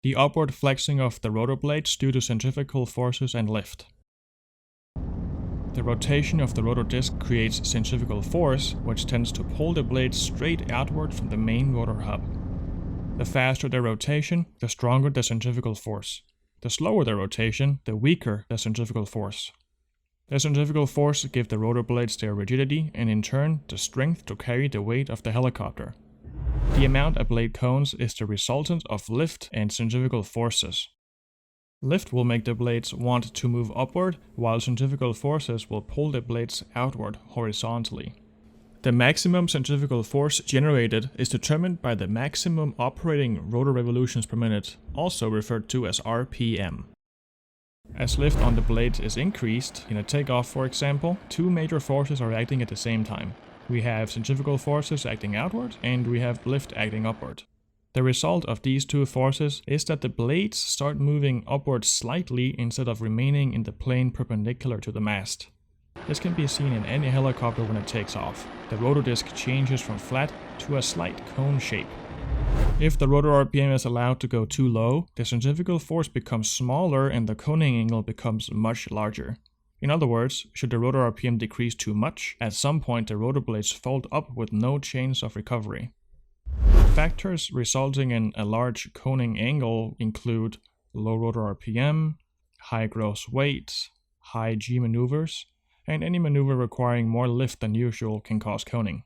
the upward flexing of the rotor blades due to centrifugal forces and lift. The rotation of the rotor disc creates centrifugal force, which tends to pull the blades straight outward from the main rotor hub. The faster the rotation, the stronger the centrifugal force. The slower the rotation, the weaker the centrifugal force. The centrifugal force gives the rotor blades their rigidity and in turn the strength to carry the weight of the helicopter. The amount a blade cones is the resultant of lift and centrifugal forces. Lift will make the blades want to move upward, while centrifugal forces will pull the blades outward horizontally. The maximum centrifugal force generated is determined by the maximum operating rotor revolutions per minute, also referred to as RPM. As lift on the blades is increased, in a takeoff for example, two major forces are acting at the same time. We have centrifugal forces acting outward, and we have lift acting upward. The result of these two forces is that the blades start moving upward slightly instead of remaining in the plane perpendicular to the mast. This can be seen in any helicopter when it takes off. The rotor disc changes from flat to a slight cone shape. If the rotor RPM is allowed to go too low, the centrifugal force becomes smaller and the coning angle becomes much larger. In other words, should the rotor RPM decrease too much, at some point the rotor blades fold up with no chance of recovery. Factors resulting in a large coning angle include low rotor RPM, high gross weight, high G maneuvers, and any maneuver requiring more lift than usual can cause coning.